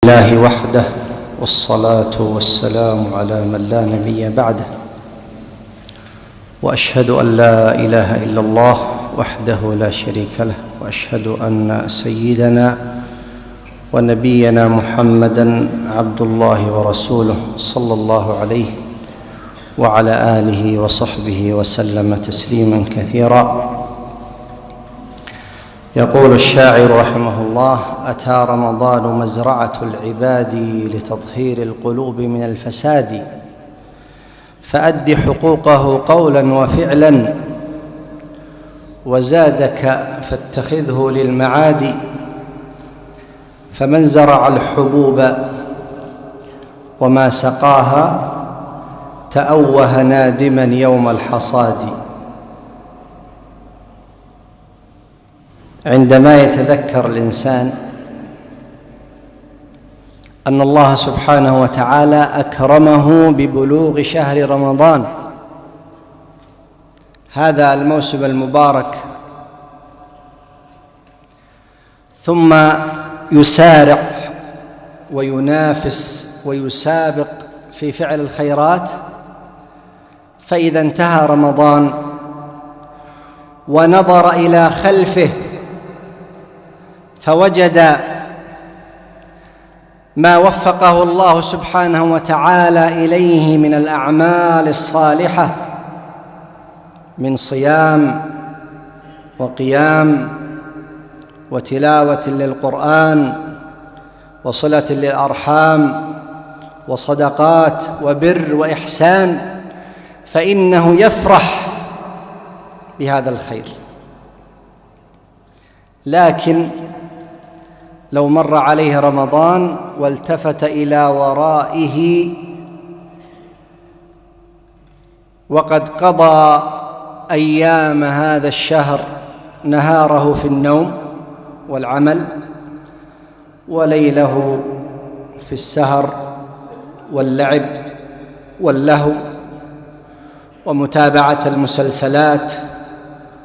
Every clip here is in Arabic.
الله وحده، والصلاة والسلام على من لا نبي بعده، وأشهد أن لا إله إلا الله وحده لا شريك له، وأشهد أن سيدنا ونبينا محمدًا عبد الله ورسوله صلى الله عليه وعلى آله وصحبه وسلم تسليماً كثيراً. يقول الشاعر رحمه الله: أتى رمضان مزرعة العباد لتطهير القلوب من الفساد، فأد حقوقه قولاً وفعلاً، وزادك فاتخذه للمعاد. فمن زرع الحبوب وما سقاها تأوه نادماً يوم الحصاد. عندما يتذكر الإنسان أن الله سبحانه وتعالى أكرمه ببلوغ شهر رمضان، هذا الموسم المبارك، ثم يسارع وينافس ويسابق في فعل الخيرات، فإذا انتهى رمضان ونظر إلى خلفه فوجد ما وفقه الله سبحانه وتعالى إليه من الأعمال الصالحة، من صيام وقيام وتلاوة للقرآن وصلة للأرحام وصدقات وبر وإحسان، فإنه يفرح بهذا الخير. لكن لو مر عليه رمضان والتفت إلى ورائه وقد قضى أيام هذا الشهر نهاره في النوم والعمل، وليله في السهر واللعب واللهو ومتابعة المسلسلات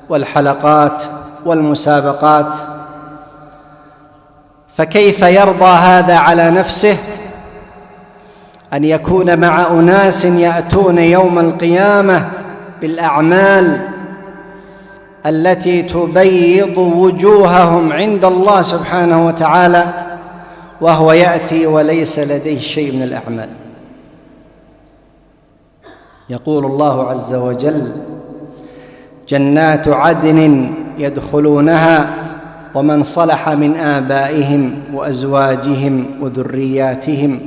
والحلقات والمسابقات، فكيف يرضى هذا على نفسه أن يكون مع أناس يأتون يوم القيامة بالأعمال التي تبيض وجوههم عند الله سبحانه وتعالى، وهو يأتي وليس لديه شيء من الأعمال؟ يقول الله عز وجل: جنات عدن يدخلونها ومن صلح من آبائهم وأزواجهم وذرياتهم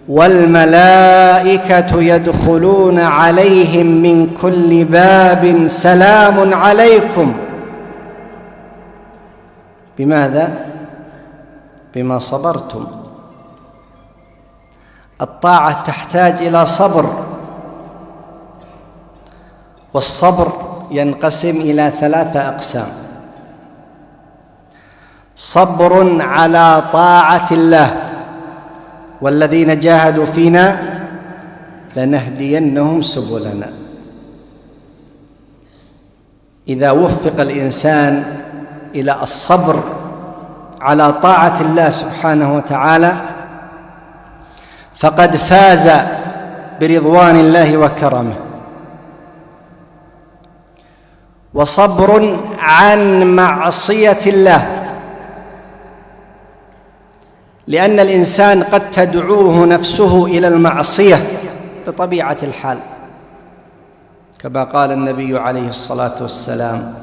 والملائكة يدخلون عليهم من كل باب سلام عليكم. بماذا؟ بما صبرتم. الطاعة تحتاج إلى صبر، والصبر ينقسم إلى 3 أقسام: صبر على طاعة الله، والذين جاهدوا فينا لنهدينهم سبلنا. إذا وفق الإنسان إلى الصبر على طاعة الله سبحانه وتعالى فقد فاز برضوان الله وكرمه. وصبر عن معصية الله، لأن الإنسان قد تدعوه نفسه إلى المعصية بطبيعة الحال، كما قال النبي عليه الصلاة والسلام: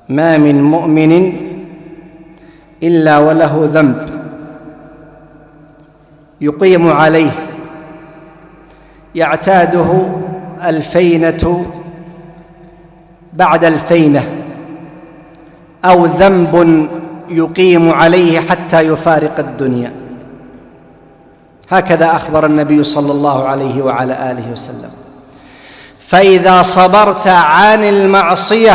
ما من مؤمن إلا وله ذنب يقيم عليه يعتاده الفينة بعد الفينة، أو ذنب يقيم عليه حتى يفارق الدنيا. هكذا أخبر النبي صلى الله عليه وعلى آله وسلم. فإذا صبرت عن المعصية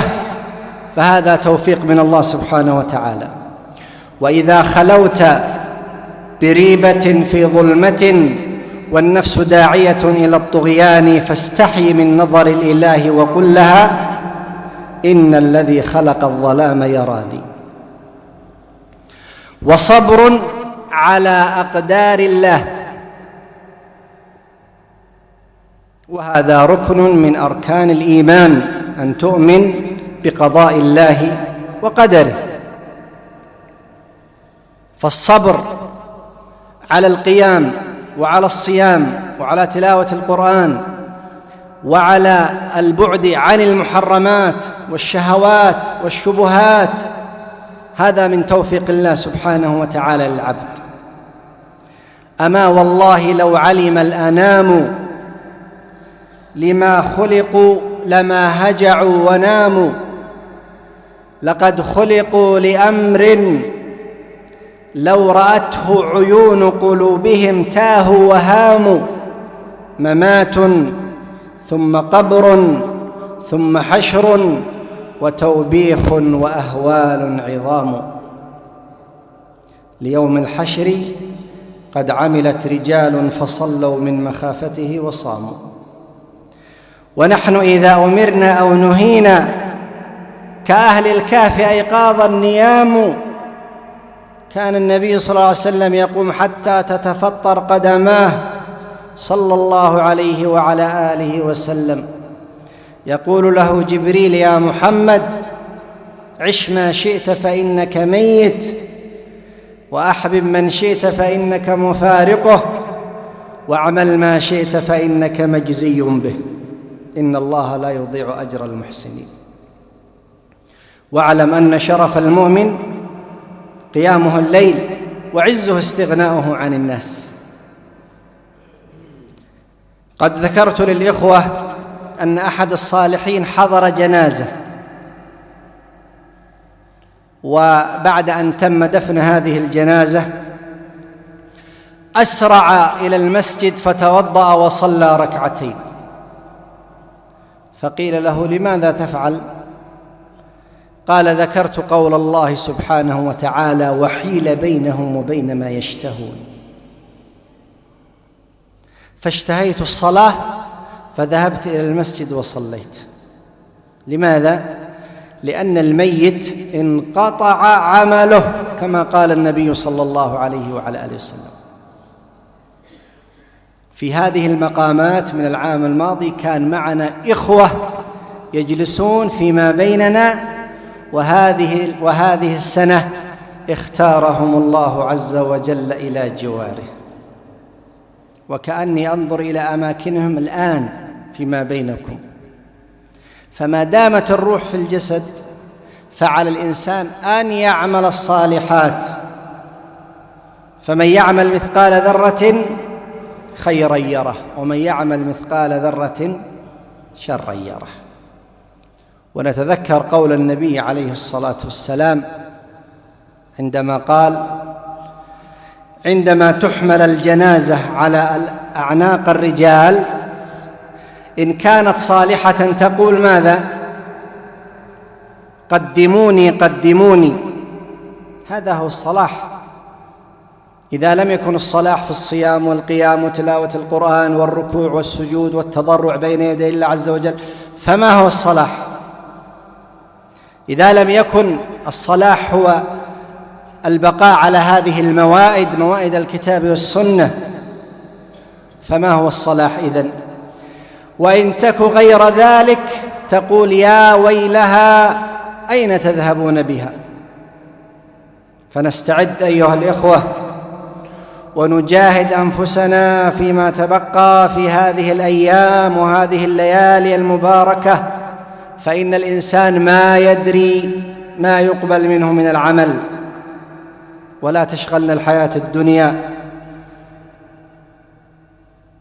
فهذا توفيق من الله سبحانه وتعالى. وإذا خلوت بريبة في ظلمة والنفس داعية إلى الطغيان فاستحي من نظر الإله وقل لها: إن الذي خلق الظلام يراني. وصبر على أقدار الله، وهذا ركن من أركان الإيمان، أن تؤمن بقضاء الله وقدره. فالصبر على القيام وعلى الصيام وعلى تلاوة القرآن وعلى البعد عن المحرمات والشهوات والشبهات، هذا من توفيق الله سبحانه وتعالى للعبد. أما والله لو علم الأنام لما خلقوا لما هجعوا وناموا، لقد خلقوا لأمر لو رأته عيون قلوبهم تاهوا وهاموا، ممات ثم قبر ثم حشر وتوبيخ وأهوال عظام. ليوم الحشر قد عملت رجال فصلوا من مخافته وصاموا، ونحن إذا أمرنا أو نهينا كأهل الكهف أيقاظا نيام. كان النبي صلى الله عليه وسلم يقوم حتى تتفطر قدماه صلى الله عليه وعلى آله وسلم، يقول له جبريل: يا محمد عش ما شئت فإنك ميت، وأحبب من شئت فإنك مفارقه، واعمل ما شئت فإنك مجزي به، إن الله لا يضيع أجر المحسنين. واعلم أن شرف المؤمن قيامه الليل، وعزه استغناؤه عن الناس. قد ذكرت للإخوة أن أحد الصالحين حضر جنازة، وبعد أن تم دفن هذه الجنازة أسرع إلى المسجد فتوضأ وصلى ركعتين، فقيل له: لماذا تفعل؟ قال: ذكرت قول الله سبحانه وتعالى: وحيل بينهم وبين ما يشتهون، فاشتهيت الصلاة فذهبت إلى المسجد وصليت. لماذا؟ لأن الميت انقطع عمله، كما قال النبي صلى الله عليه وعلى آله وسلم. في هذه المقامات من العام الماضي كان معنا إخوة يجلسون فيما بيننا، وهذه السنة اختارهم الله عز وجل إلى جواره، وكأني أنظر إلى أماكنهم الآن فيما بينكم. فما دامت الروح في الجسد فعلى الإنسان أن يعمل الصالحات، فمن يعمل مثقال ذرة خيرا يره، ومن يعمل مثقال ذرة شرا يره. ونتذكر قول النبي عليه الصلاة والسلام عندما قال: عندما تحمل الجنازة على أعناق الرجال إن كانت صالحة تقول ماذا؟ قدموني قدموني. هذا هو الصلاح. إذا لم يكن الصلاح في الصيام والقيام وتلاوة القرآن والركوع والسجود والتضرع بين يدي الله عز وجل، فما هو الصلاح؟ إذا لم يكن الصلاح هو البقاء على هذه الموائد، موائد الكتاب والسنة، فما هو الصلاح إذن؟ وإن تك غير ذلك تقول: يا ويلها أين تذهبون بها؟ فنستعد أيها الإخوة ونجاهد أنفسنا فيما تبقى في هذه الأيام وهذه الليالي المباركة، فإن الإنسان ما يدري ما يقبل منه من العمل. ولا تشغلنا الحياة الدنيا،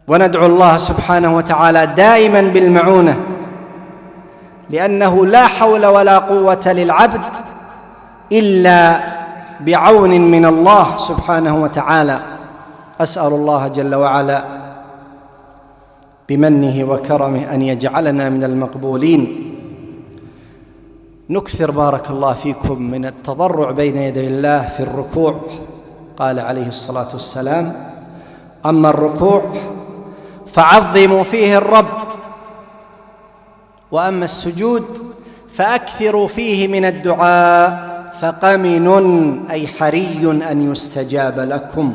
وندعو الله سبحانه وتعالى دائما بالمعونة، لأنه لا حول ولا قوة للعبد إلا بعون من الله سبحانه وتعالى. أسأل الله جل وعلا بمنه وكرمه أن يجعلنا من المقبولين. نكثر بارك الله فيكم من التضرع بين يدي الله في الركوع. قال عليه الصلاة والسلام: أما الركوع فعظموا فيه الرب، وأما السجود فأكثروا فيه من الدعاء، فقمن أي حري أن يستجاب لكم.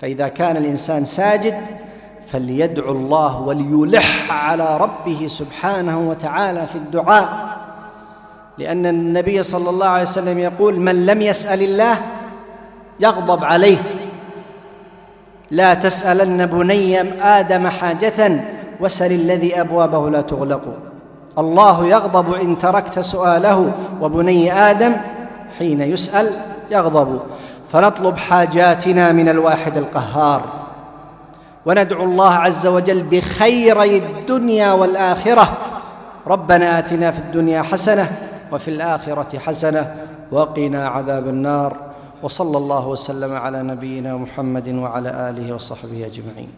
فإذا كان الإنسان ساجد فليدعو الله وليلح على ربه سبحانه وتعالى في الدعاء، لأن النبي صلى الله عليه وسلم يقول: من لم يسأل الله يغضب عليه. لا تسألن بني آدم حاجة وسل الذي أبوابه لا تغلق. الله يغضب إن تركت سؤاله، وبني آدم حين يسأل يغضب. فنطلب حاجاتنا من الواحد القهار، وندعو الله عز وجل بخيري الدنيا والآخرة. ربنا آتنا في الدنيا حسنة وفي الآخرة حسنة وقنا عذاب النار. وصلى الله وسلم على نبينا محمد وعلى آله وصحبه أجمعين.